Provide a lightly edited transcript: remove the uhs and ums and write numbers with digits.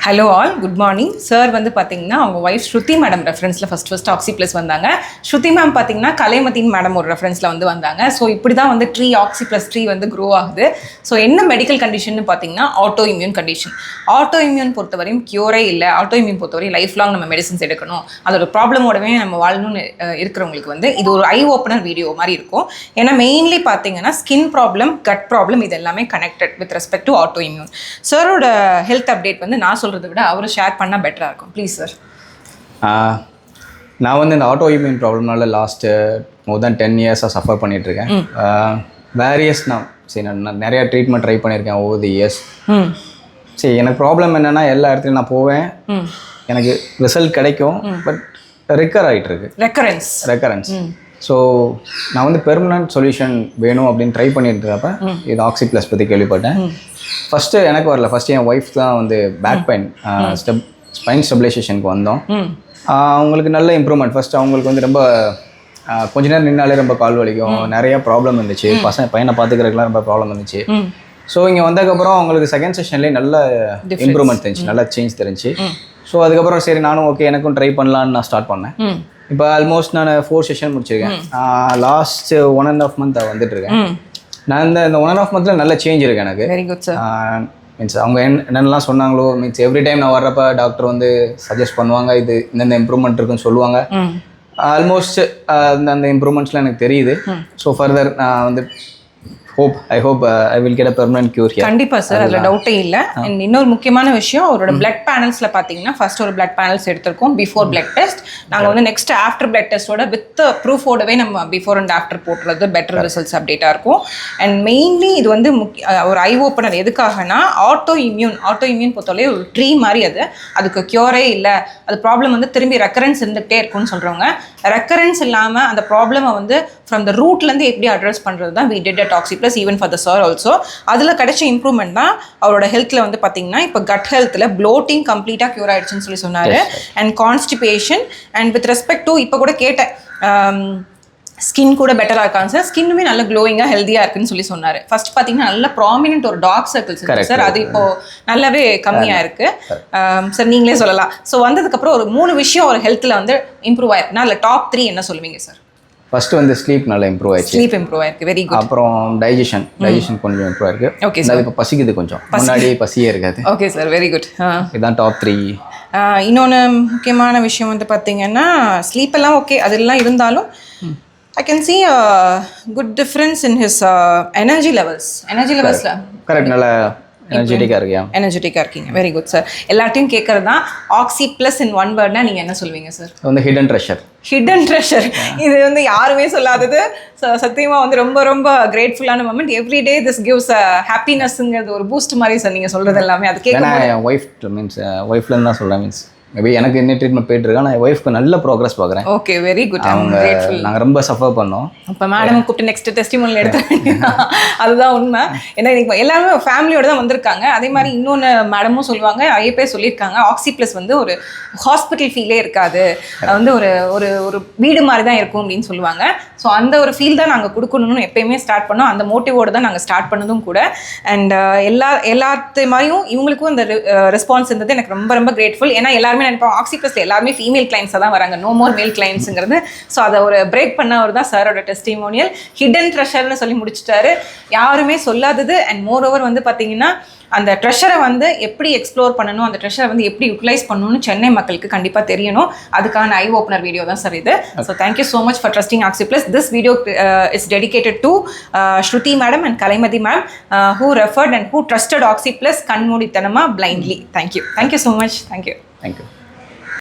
Hello all, good morning sir. வந்து பார்த்தீங்கன்னா அவங்க ஒய்ஃப் ஸ்ருதி மேடம் ரெஃபரன்ஸில் ஃபர்ஸ்ட் ஆக்சி ப்ளஸ் வந்தாங்க. ஸ்ருதி மேம் பார்த்தீங்கன்னா கலைமதின் மேடம் ஒரு ரெஃபரன்ஸில் வந்தாங்க. ஸோ இப்படி தான் வந்து ஆக்சி ப்ளஸ் ட்ரீ வந்து க்ரோ ஆகுது. ஸோ என்ன மெடிக்கல் கண்டிஷன் பார்த்தீங்கன்னா auto immune condition. Auto immune பொறுத்தவரையும் க்யூரே இல்லை. ஆட்டோ இம்யூன் பொறுத்தவரையும் லைஃப் லாங் நம்ம மெடிசன்ஸ் எடுக்கணும், அதோட ப்ராப்ளமோடவே நம்ம வாழணும்னு இருக்கிறவங்களுக்கு வந்து இது ஒரு ஐ ஓப்பனர் வீடியோ மாதிரி இருக்கும். ஏன்னா மெயின்லி பார்த்தீங்கன்னா ஸ்கின் ப்ராப்ளம், கட் ப்ராப்ளம், இது எல்லாமே connected with respect to auto immune. சாரோட ஹெல்த் அப்டேட் வந்து நான் சொல்கிறத விட அவர் ஷேர் பண்ணால் பெட்டராக இருக்கும். Please sir. நான் வந்து இந்த ஆட்டோ இம்யூன் ப்ராப்ளம்னால லாஸ்ட்டு மோர் தென் 10 இயர்ஸாக சஃபர் பண்ணிகிட்ருக்கேன். வேரியஸ் நான் நிறையா ட்ரீட்மெண்ட் ட்ரை பண்ணியிருக்கேன் ஓவர் தி இயர்ஸ். சரி, எனக்கு ப்ராப்ளம் என்னென்னா எல்லா இடத்துலையும் நான் போவேன், எனக்கு ரிசல்ட் கிடைக்கும், பட் ரெக்கர் ஆகிட்டுருக்கு. ரெக்கரன்ஸ். ஸோ நான் வந்து பெர்மனன்ட் சொல்யூஷன் வேணும் அப்படின்னு ட்ரை பண்ணிட்டு இருக்கப்ப இது ஆக்சி ப்ளஸ் பற்றி கேள்விப்பட்டேன். ஃபஸ்ட்டு எனக்கு வரல, ஃபஸ்ட்டு என் ஒய்ஃப் தான் வந்து பேக் பெயின் ஸ்பைன் ஸ்டெபிலைசேஷனுக்கு வந்தோம். அவங்களுக்கு நல்ல இம்ப்ரூவ்மெண்ட். ஃபஸ்ட்டு அவங்களுக்கு வந்து ரொம்ப கொஞ்ச நேரம் நின்னாலே ரொம்ப கால் வலிக்கும், நிறைய ப்ராப்ளம் இருந்துச்சு, பையனை பார்த்துக்கிறதுக்குலாம் ரொம்ப ப்ராப்ளம் இருந்துச்சு. ஸோ இங்கே வந்ததுக்கப்புறம் அவங்களுக்கு செகண்ட் செஷன்லேயே நல்ல இம்ப்ரூவ்மெண்ட் தெரிஞ்சு, நல்ல சேஞ்ச் தெரிஞ்சு. ஸோ அதுக்கப்புறம் சரி நானும் ஓகே எனக்கும் ட்ரை பண்ணலான்னு நான் ஸ்டார்ட் பண்ணேன். இப்போ ஆல்மோஸ்ட் நான் 4 செஷன் முடிச்சிருக்கேன். Last 1.5 month வந்துட்டுருக்கேன். நான் இந்த 1.5 monthல நல்ல சேஞ்ச் இருக்கு எனக்கு. Very good sir. மீன்ஸ் அவங்க என்னென்னலாம் சொன்னாங்களோ, மீன்ஸ் எவ்ரி டைம் நான் வர்றப்ப டாக்டர் வந்து சஜஸ்ட் பண்ணுவாங்க, இது இந்த இம்ப்ரூவ்மெண்ட் இருக்குன்னு சொல்லுவாங்க. ஆல்மோஸ்ட் அந்த இம்ப்ரூவ்மெண்ட்ஸ்லாம் எனக்கு தெரியுது. ஸோ ஃபர்தர் நான் வந்து I hope I will get a permanent cure here. கண்டிப்பா சார், அதுல டவுட்டே இல்ல. அண்ட் இன்னொரு முக்கியமான விஷயம், அவரோட பிளட் பேனல்ஸ்ல பாத்தீங்கன்னா ஃபர்ஸ்ட் ஒரு பிளட் பேனல்ஸ் எடுத்திருக்கோம் பிஃபோர் பிளட் டெஸ்ட். நாங்க வந்து நெக்ஸ்ட் ஆஃப்டர் பிளட் டெஸ்டோட வித் ப்ரூஃபோடவே நம்ம பிஃபோர் அண்ட் ஆஃப்டர் போட்டுறது பெட்டர் ரிசல்ட்ஸ் அப்டேட்டா இருக்கும். அண்ட் மெயின்லி இது வந்து ஒரு ஐ ஓப்பனர். எதுக்காகனா ஆட்டோ இம்யூன் பொறுத்தவரை ஒரு ட்ரீ மாதிரி, அதுக்கு கியூரே இல்லை, அது ப்ராப்ளம் வந்து திரும்பி ரெக்கரன்ஸ் இருந்துகிட்டே இருக்கும்னு சொல்றவங்க. ரெக்கரன்ஸ் இல்லாம அந்த ப்ராப்ளமை வந்து ஃப்ரம் த ரூட்லேருந்து எப்படி அட்ரஸ் பண்ணுறது தான் we did at oxy plus even for the sir also. அதில் கிடைச்ச இம்ப்ரூவ்மெண்ட் தான் அவரோட ஹெல்த்தில் வந்து பார்த்தீங்கன்னா இப்போ கட் ஹெல்த்தில் ப்ளோட்டிங் கம்ப்ளீட்டாக க்யூர் ஆயிடுச்சுன்னு சொல்லி சொன்னார். And constipation and with respect to இப்போ கூட கேட்டேன், ஸ்கின் கூட பெட்டராக இருக்காங்க சார், ஸ்கின்னுமே நல்ல க்ளோயிங்காக ஹெல்த்தியாக இருக்குன்னு சொல்லி சொன்னார். ஃபர்ஸ்ட் பார்த்தீங்கன்னா நல்ல ப்ராமினென்ட் ஒரு டார்க் சர்க்கிள்ஸ் இருக்குது சார், அது இப்போ நல்லாவே கம்மியாக இருக்குது சார், நீங்களே சொல்லலாம். ஸோ வந்ததுக்கப்புறம் ஒரு 3 விஷயம் ஒரு ஹெல்த்தில் வந்து இம்ப்ரூவ் ஆயிருக்குன்னா அதில் டாப் 3 என்ன சொல்லுவீங்க சார்? ஃபர்ஸ்ட் வந்து ஸ்லீப் நல்லா இம்ப்ரூவ் ஆயிடுச்சு. ஸ்லீப் இம்ப்ரூவ் ஆயிருக்கு, வெரி குட். அப்புறம் டைஜஷன் கொஞ்சம் இம்ப்ரூவ் ஆயிருக்கு. Okay sir. இப்போ பசிக்குது கொஞ்சம், முன்னாடி பசியே இருக்காது. Okay sir, very good. இதுதான் டாப் 3. இன்னொன்று முக்கியமான விஷயம் வந்து பார்த்தீங்கன்னா ஸ்லீப் எல்லாம் ஓகே, அதெல்லாம் இருந்தாலும் I can see a good difference in his energy levels. Correct, நல்ல எனர்ஜெட்டிக்காக இருக்கீங்க. Very good sir. எல்லாத்தையும் கேட்கறது தான் ஆக்சி ப்ளஸ் இன் ஒன் வேர்ட்னா நீங்கள் என்ன சொல்வீங்க சார்? வந்து ஹிடன் ட்ரெஷர். இது வந்து யாருமே சொல்லாதது. சத்தியமாக வந்து ரொம்ப ரொம்ப கிரேட்ஃபுல்லான மொமெண்ட். எவ்ரிடே திஸ் கிவ்ஸ் ஹாப்பினஸ்ங்கிறது ஒரு பூஸ்ட் மாதிரி சார் நீங்கள் சொல்கிறது எல்லாமே. அது கேட்க ஒய்ஃப்லேருந்து தான் சொல்கிறேன். மீன்ஸ் மேபி எனக்கு என்ன ட்ரீட்மெண்ட் போயிட்டு இருக்கா, நான் ஒய்ஃப்க்கு நல்ல ப்ரோக்ரஸ் பார்க்குறேன். Okay, very good. நாங்கள் ரொம்ப சஃபர் பண்ணோம். இப்போ மேடம் கூப்பிட்டு நெக்ஸ்ட் டெஸ்டிமோனியல் எடுத்து அதுதான் உண்மை. ஏன்னா இன்னைக்கு எல்லாருமே ஃபேமிலியோட தான் வந்திருக்காங்க. அதே மாதிரி இன்னொன்று மேடமும் சொல்லுவாங்க, ஐஏபே சொல்லியிருக்காங்க, ஆக்சி ப்ளஸ் வந்து ஒரு ஹாஸ்பிட்டல் ஃபீலே இருக்காது, வந்து ஒரு ஒரு ஒரு வீடு மாதிரி தான் இருக்கும் அப்படின்னு சொல்லுவாங்க. ஸோ அந்த ஒரு ஃபீல் தான் நாங்கள் கொடுக்கணும்னு எப்பயுமே ஸ்டார்ட் பண்ணோம். அந்த மோட்டிவோடு தான் நாங்கள் ஸ்டார்ட் பண்ணதும் கூட. அண்ட் எல்லாத்தையும் இவங்களுக்கும் அந்த ரெஸ்பான்ஸ் இருந்தது எனக்கு ரொம்ப ரொம்ப கிரேட்ஃபுல். ஏன்னா எல்லாருமே நினைப்போம் ஆக்சி ப்ளஸ்ல எல்லாருமே ஃபீமேல் கிளைண்ட்ஸாக தான் வராங்க, நோ மோர் மேல் கிளைண்ட்ஸுங்கிறது. ஸோ அதை ஒரு பிரேக் பண்ணவர் தான் சாரோட டெஸ்டிமோனியல். ஹிடன் ட்ரெஷர்னு சொல்லி முடிச்சிட்டாரு, யாருமே சொல்லாதது. அண்ட் மோர் ஓவர் வந்து பார்த்தீங்கன்னா அந்த ட்ரெஷரை வந்து எப்படி எக்ஸ்ப்ளோர் பண்ணணும், அந்த ட்ரெஷரை வந்து எப்படி யூட்டிலைஸ் பண்ணணும்னு சென்னை மக்களுக்கு கண்டிப்பாக தெரியணும். அதுக்கான ஐ ஓப்பனர் வீடியோ தான் சார் இது. So thank you so much for trusting Oxy Plus. This video is dedicated to Shruti madam and Kalaimathi ma'am who referred and who trusted Oxy Plus கண்மூடித்தனமாக blindly. Thank you so much. Thank you.